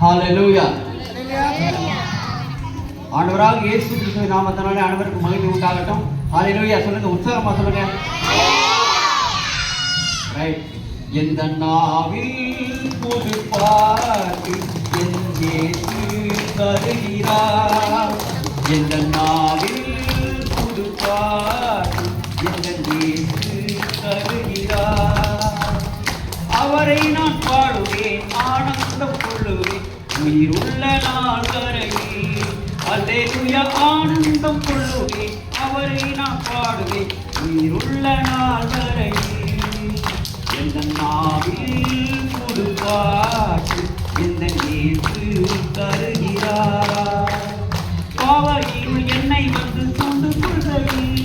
ஹalleluya. ஆண்டவராக இயேசு கிறிஸ்துவின் நாமத்தினாலே அனைவருக்கும் மகிமை உண்டாகட்டும். ஹalleluya சொல்லுங்க, உற்சாகமா சொல்லுங்க. ரைட். எந்த நாவில் புது பாட்டு என் இயேசு தருகிறார். எந்த நாவில் புது பாட்டு என் இயேசு தருகிறார். அவரை நான் பாடுவேன், ஆனந்தம் கொள்ளுவேன் உயிருள்ள நாள் வரையில். அல்லேலூயா, ஆனந்தம் கொள்ளுவேன், அவரை நான் பாடுவேன் உயிருள்ள நாள் வரையில். எந்த நாவில் புது பாட்டு எந்த இயேசு தருகிறார். பாவையில் என்னை வந்து சூழ்ந்து கொள்கையில்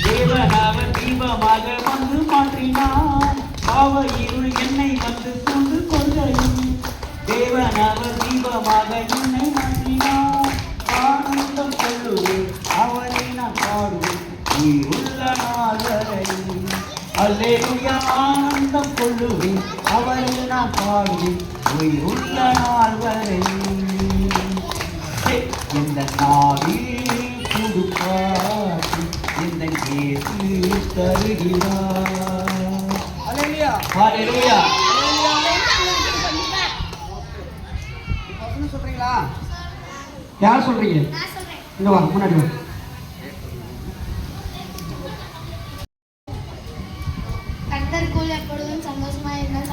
தேவன் அவர் தீபமாக வந்து மாற்றினார். பாவையில் என்னை வந்து சூழ்ந்து கொள்கையில் தேவன் அவர் தீபமாக என்னை மாற்றினார். ஆனந்தம் கொள்ளுவேன், அவரை நான் பாடுவேன் உயிருள்ள நாள் வரையில். அல்லேலூயா, ஆனந்தம் கொள்ளுவேன், அவரை நான் பாடுவேன் உயிருள்ள நாள் வரையில். இந்த நாவில் புது பாட்டு இந்த இயேசு தருகிறார். அல்லேலூயா, ஹalleluya. இப்ப சொல்றீங்களா? யார் சொல்றீங்க? நான் சொல்றேன். இங்க வா, முன்னாடி வா. கர்த்தருக்குள் எப்பொழுதும் சந்தோஷமாயிருங்கள்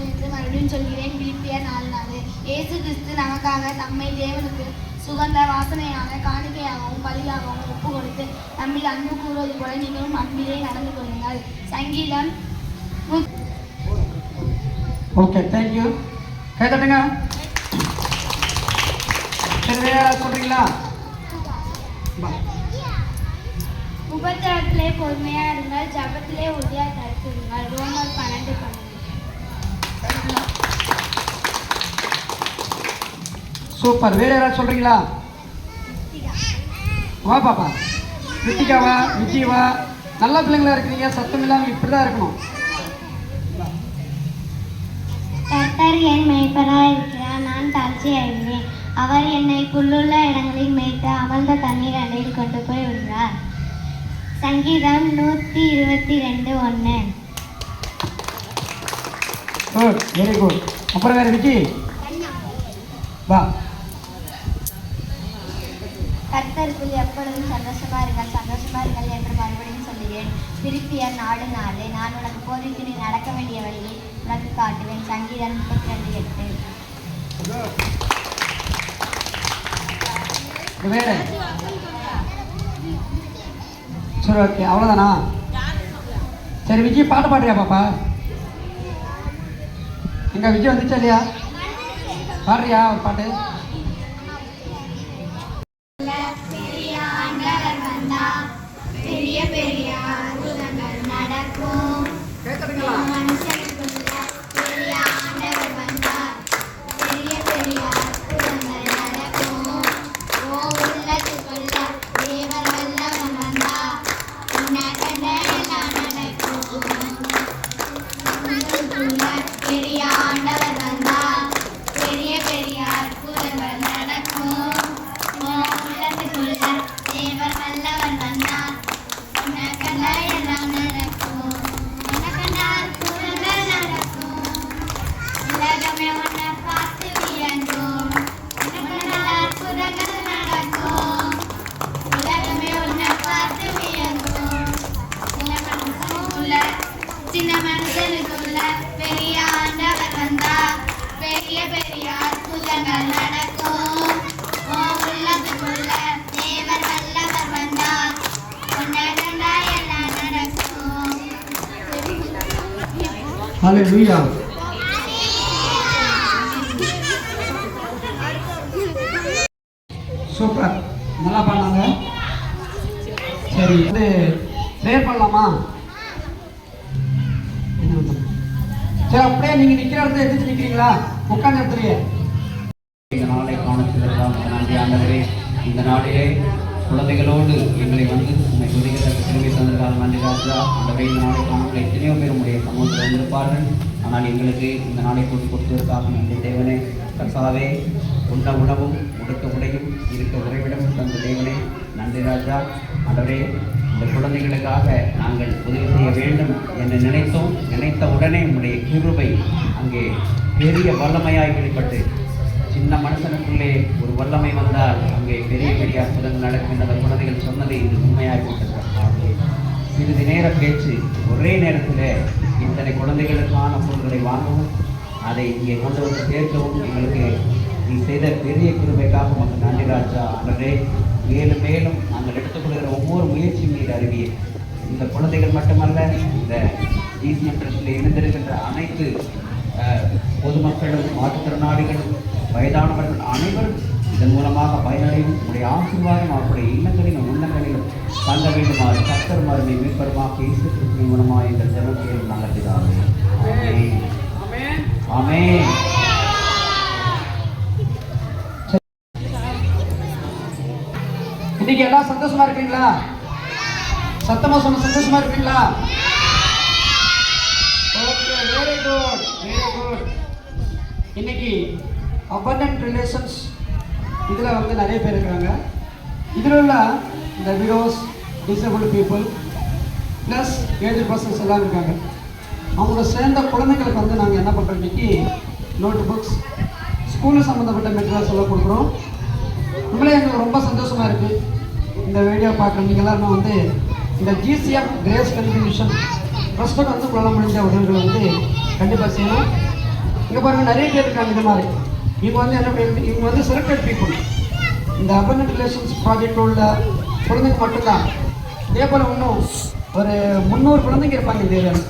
என்று மறுபடியும் சொல்கிறேன். பிலிப்பியர் 4:4. இயேசு கிறிஸ்து நமக்காக தம்மை தேவனுக்கு சுகந்த வாசனையான காணிக்கையாகவும் பலியாகவும் ஒப்பு கொடுத்து நம்மில் அன்பு கூறுவது போல நீங்களும் அன்பிலே நடந்து கொள்ளுங்கள். சங்கீதம். Okay, thank you. கை தட்டுங்க. சொல்றீங்களா? உபத்திரவத்திலே பொறுமையா இருங்கள், ஜபத்திலே உறுதியா தடுத்துருங்கள். ரோமர் 12:12. சூப்பர். வேற யாராவது சொல்றீங்களா? வா பாப்பா. ரித்திகாவா, விஜயவா, நல்ல பிள்ளைங்களா இருக்கிறீங்க. சத்தம் இல்லாம இப்படிதான் இருக்கணும். கர்த்தர் என் மேய்ப்பராய் இருக்கிறார், நான் தாழ்ச்சி அடைந்தேன். அவர் என்னை புல்லுள்ள இடங்களில் மேய்த்து அமர்ந்த தண்ணீர் அண்டையில் கொண்டு போய் விடுகிறார். சங்கீதம் 122:1. Good, very good. அப்புறம் வேற விஜி வா. கர்த்தருக்குள் எப்பொழுதும் சந்தோஷமா இருங்கள் என்று மறுபடியும் சொல்லுகிறேன். பிலிப்பியர் 4:4. நான் உனக்கு போதித்து நீ நடக்க வேண்டிய வழியை உனக்கு காட்டுவேன். சங்கீதம் 32:8. வேற சரி, ஓகே, அவ்வளோதானா? சரி, விஜய் பாட்டு பாடுறியா பாப்பா? எங்க விஜய் வந்துச்சா இல்லையா? பாடுறியா ஒரு பாட்டு? பெரிய பெரிய அற்புதங்கள் நடக்கும். சின்ன மனுஷனுக்குள்ள பெரிய ஆண்டவர் வந்தா, பெரிய பெரிய அற்புதங்கள் நடக்கும். உள்ளத்துக்குள்ள தேவர் வல்லவர் வந்தா, உன்னதண்டா எல்லாம் நடக்கும். ஹalleluya. சூப்பர், நல்லா பண்ணாங்க. சரி, இது ப்ரேயர் பண்ணலாமா? சரி, அப்படியே நீங்க நிக்கிற இடத்துல எதிர்த்து நிக்கிறீங்களா? உட்கார்ந்த இடத்துலயே. இந்த நாளை காணப்படுவதற்காக நன்றி ஆண்டவரே. இந்த நாளிலே குழந்தைகளோடு எங்களை வந்து உண்மை துதிக்கிறதற்கு திரும்பி தந்ததற்காக நன்றி ராஜா. ஆண்டவரே, இந்த நாளை காணப்பட எத்தனையோ பேர் உடைய சமூகத்தில் வந்திருப்பார்கள். ஆனால் எங்களுக்கு இந்த நாளை கூட்டி கொடுத்ததற்காக நன்றி தேவனே. கர்த்தாவே, உண்ண உணவும் உடுக்க உடையும் இருக்க உறைவிடம் தந்த தேவனே நன்றி ராஜா. ஆண்டவரே, இந்த குழந்தைகளுக்காக நாங்கள் உதவி செய்ய வேண்டும் என்று நினைத்த உடனே உடைய கிருபை அங்கே பெரிய வல்லமையாய் வெளிப்பட்டு, சின்ன மனுஷனுக்குள்ளே ஒரு வல்லமை வந்தால் அங்கே பெரிய பெரிய அற்புதங்கள் நடக்கின்ற குழந்தைகள் சொன்னது இது உண்மையாகிவிட்டது. சிறிது நேர பேச்சு ஒரே நேரத்தில் இத்தனை குழந்தைகளுக்கான பொருட்களை வாங்கவும் அதை இங்கே கொண்டு வந்து சேர்க்கவும் எங்களுக்கு நீ செய்த பெரிய கிருபைக்காக நமக்கு நன்றி ராஜா. ஆண்டவரே, மேலும் மேலும் நாங்கள் எடுத்துக்கொள்கிற ஒவ்வொரு முயற்சியும் நீர் அறிவியே. இந்த குழந்தைகள் மட்டுமல்ல, இந்த ஜிசிஎம் ட்ரஸ்டில் இணைந்திருக்கின்ற அனைத்து பொதுமக்களும் மாற்றுத்திறனாளிகளும் வயதானவர்கள் அனைவரும் இதன் மூலமாக பயனடையும் உடைய ஆசீர்வாதம் அவருடைய இல்லங்களிலும் உள்ளங்களிலும் தங்க வேண்டுமாறு கர்த்தர் மருமை மீட்பருமாக இயேசு கிறிஸ்துவின் மூலமாக இந்த ஜெபத்தில் நாங்கள் பிதாவே. ஆமென். இன்னைக்கு எல்லாம் சந்தோஷமா இருக்கீங்களா? சத்தமா சொன்ன சந்தோஷமா இருக்கீங்களா? Okay, very good, very good. இன்னைக்கு abundant relations இதில் வந்து நிறைய பேர் இருக்கிறாங்க. இதில் உள்ள இந்த widows, disable people plus age persons எல்லாம் இருக்காங்க. அவங்களோட சேர்ந்த குழந்தைங்களுக்கு வந்து நாங்கள் என்ன பண்ணுறோம், இன்னைக்கு நோட் புக்ஸ், ஸ்கூலு சம்மந்தப்பட்ட மெட்டீரியல்ஸ் எல்லாம் கொடுக்குறோம். நம்மளே எங்களுக்கு ரொம்ப சந்தோஷமாக இருக்குது. இந்த வீடியோ பார்க்குற நீங்கள் எல்லாருமே வந்து இந்த ஜிசிஎம் கிரேஸ் கன்ட்ரிபியூஷன் ட்ரஸ்ட்டுக்கு வந்து உங்களால் முடிஞ்ச உதவிகளை வந்து கண்டிப்பாக செய்யணும். இங்கே பாருங்கள், நிறைய பேர் இருக்காங்க இந்த மாதிரி. இவங்க வந்து என்ன பண்ணி, இவங்க வந்து செலக்டட் பீப்புள். இந்த அபண்டன்ட் ரிலேஷன்ஸ் ப்ராஜெக்ட் உள்ள குழந்தைங்க மட்டும்தான். இதே போல் இன்னும் ஒரு 300 குழந்தைங்க இருப்பாங்க இந்த ஏரியாவில்.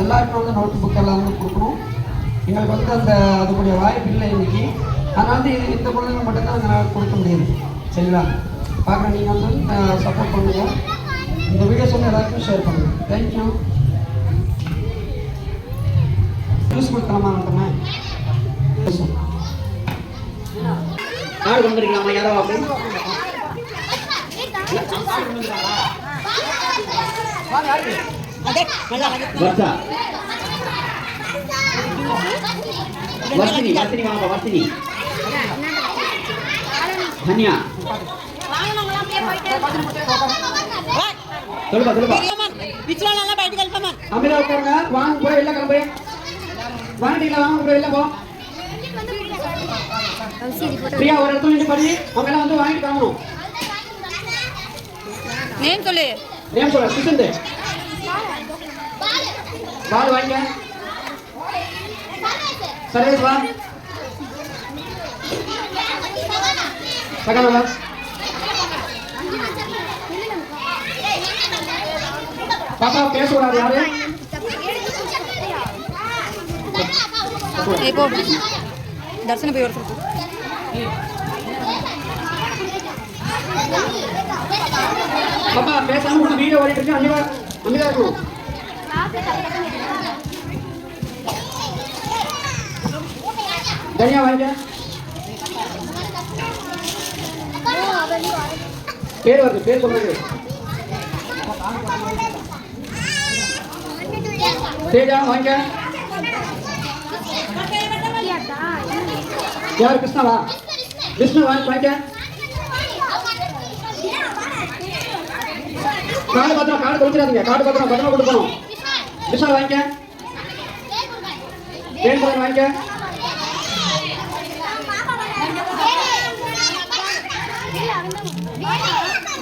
எல்லாருக்கும் வந்து நோட் புக் எல்லாம் வந்து கொடுக்கணும். எங்களுக்கு வந்து அந்த அதுக்குரிய வாய்ப்பு இல்லை இன்னைக்கு. அதனால் வந்து இந்த குழந்தைங்க மட்டும்தான் எங்களால் கொடுக்க முடியுது. சரிங்களா? பார்க்குறேன், நீங்கள் வந்து சப்போர்ட் பண்ணுங்கள். இந்த வீடியோஸ் வந்து எல்லாருக்கும் ஷேர் பண்ணுங்கள். தேங்க்யூ. ஜூஸ் கொடுக்கலாமா? வந்துமே கார்டு வந்துருக்கலாமா யாரோ? அப்படி வர்ஷா, வர்ஷினி, வர்ஷினி வாங்க, வர்ஷினி, தன்யா, சொல்லுப்பா சொல்லுப்பா. அமிதா உட்காருங்க. வாங்க கூட வெளில கிளம்பு. வாங்கிட்டீங்களா? வாங்க கூட வெளில போ. பிரியா, ஒரு இடத்துல நின்று படி. அவங்க எல்லாம் வந்து வாங்கிட்டு கிளம்பணும். நேம் சொல்லு. நேம் சொல்ல. கிஷந்து பால் வாங்க. சர்வேஸ் வா. சகல வா. பாப்பா பேசக்கூடாது யாரு? இப்போ தர்சன போய் ஒரு பாப்பா பேசாம ஒரு வீடியோ ஓடிட்டு இருக்கு. அன்னிவா அன்னிவா இருக்கணும். தனியா வாங்க. பேர் வருது, பேர் சொல்றது. தேஜா வாங்க. யார்? கிருஷ்ணாவா? விஷ்ணு வாங்க. கார்டு பத்திரம், கார்டு கொடுத்துடாதீங்க. கார்டு பத்திரம் பத்திரமா கொடுக்கணும். விஷ்ணு வாங்க. பேர் சொல்ல வாங்க.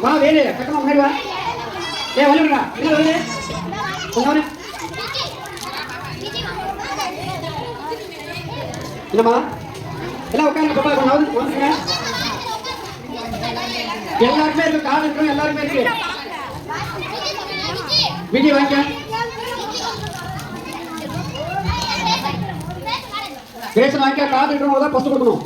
வா வேலு, பக்கமா முன்னாடி வா. வந்துடுறா. என்ன வருது? என்னம்மா எல்லாம் உட்காந்து பாப்பா வந்துருங்க. எல்லாருமே இருக்கு, கார்டு இருக்கு, எல்லாருமே இருக்கு. விஜய் வாங்க. பேச வாங்க. கார்டு இருக்கிறவங்க தான் ஃபர்ஸ்ட் கொடுக்கணும்.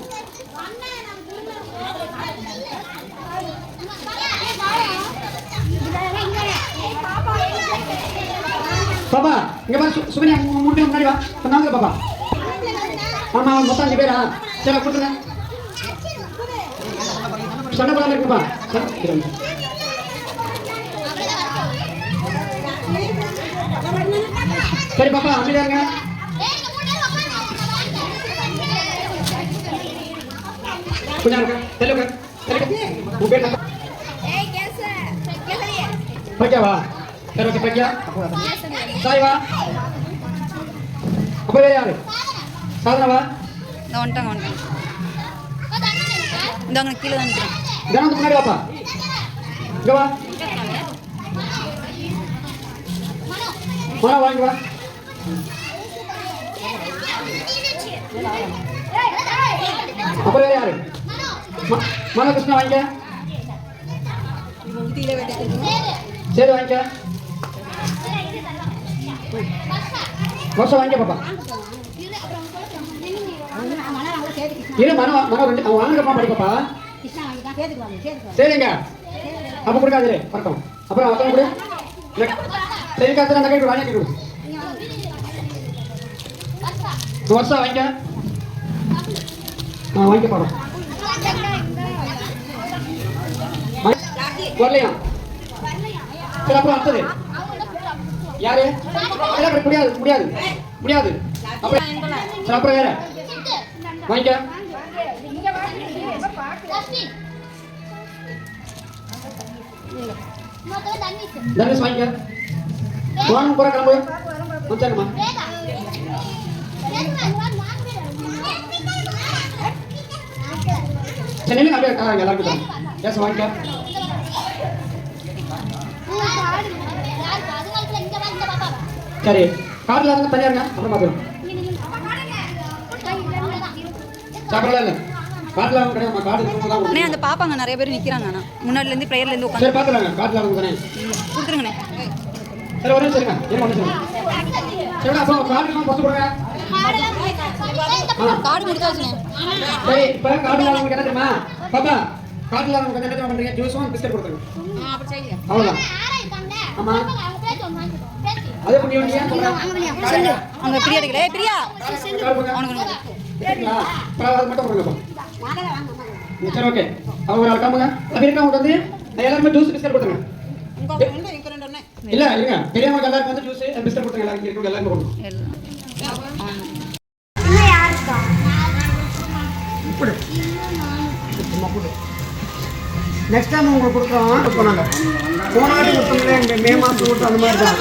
பாப்பா இங்க பாரு, சுகன்யா முன்னாடி முன்னாடி வா. சொன்னாங்க பாப்பா. ஆமா, மொத்தம் 5 பேரா? சரி கொடுத்துருங்க. சண்டை போடாம இருக்குப்பா. சரி பாப்பா, அமைதியா இருங்க. கொஞ்சம் இருக்க தெலுங்க உன் பேர் என்ன? பிரக்யாவா? சரி ஓகே பிரக்யா. சாய்வா? அப்புறம் வேற யாரு? சாதனாவா? இந்த வந்துட்டாங்க இந்த அவங்க கீழே தான் நிற்கிறேன். தினம் முன்னாடி வாப்பா. இங்க வா. வாங்க வா. அப்புறம் வேற யாரு? மனோ கிருஷ்ணா வாங்க. சரி வாங்க. வருஷம் வாங்க பாப்பா. இரு மனோ ரெண்டு அவன் வாங்கப்பா படிப்பாப்பா. சரிங்க. அப்ப கொடுக்காது வரட்டும். அப்புறம் அப்புறம் கொடு. சரி காத்துல அந்த கை வாங்கி கொடு. வருஷம் வாங்க. வாங்க பாடம். வரலையா? சரி அப்புறம் அடுத்தது யாரு? முடியாது முடியாது முடியாது. அப்புறம் சரி அப்புறம் வேற வாங்கிக்க. தனுஷ் வாங்கிக்க. வாங்க போற கிளம்பு. வச்சாங்கம்மா. சென்னையில அப்படியே இருக்காங்க எல்லாருக்கும். கேஸ் வாங்கிக்க. சரி கார்டுல இருந்து தனியா இருங்க. அப்புறம் பாத்துக்கலாம். சாப்பிடலாம் இல்ல கார்டுல அவங்க கிடையாது. கார்டு தான் அண்ணே அந்த பாப்பாங்க நிறைய பேர் நிற்கிறாங்க. அண்ணா முன்னாடிலேருந்து ப்ரேயர்லேருந்து சரி உட்காந்து பாத்துலாங்க. கார்டுல அவங்க தானே கொடுத்துருங்கண்ணே. சரி ஒரே சரிங்க. ஏன் ஒன்று சரிங்க. சரி அப்போ கார்டு பஸ் கொடுங்க. கார்டு கொடுத்தாச்சுண்ணே. சரி இப்போ கார்டுல அவங்க என்ன தெரியுமா பாப்பா? கார்டுல அவங்க என்ன தெரியுமா பண்றீங்க? ஜூஸும் பிஸ்கட் கொடுத்துருங்க. அவ்வளோதான். ஆமா அதே பண்ணி வந்தீங்க. சொல்லு அவங்க பிரியா எடுக்கல. பிரியா அவனுக்கு சரிங்களா? அது மட்டும் கொடுங்கப்பா. சரி ஓகே. அவங்க ஒரு ஆள் காமுங்க. அப்படி இருக்கவங்க வந்து எல்லாருமே ஜூஸ் பிஸ்கட் கொடுத்துருங்க. இல்ல இருங்க பெரியவங்க எல்லாருக்கும் வந்து ஜூஸ் பிஸ்கட் கொடுத்துருங்க. எல்லாருக்கும் இருக்கவங்க எல்லாருக்கும் கொடுங்க. நெக்ஸ்ட் டைம் உங்களுக்கு கொடுக்குறோம். போனாங்க போன வாட்டி கொடுத்தோம்ல மே மாதம் கொடுத்தோம் அந்த மாதிரி தான்.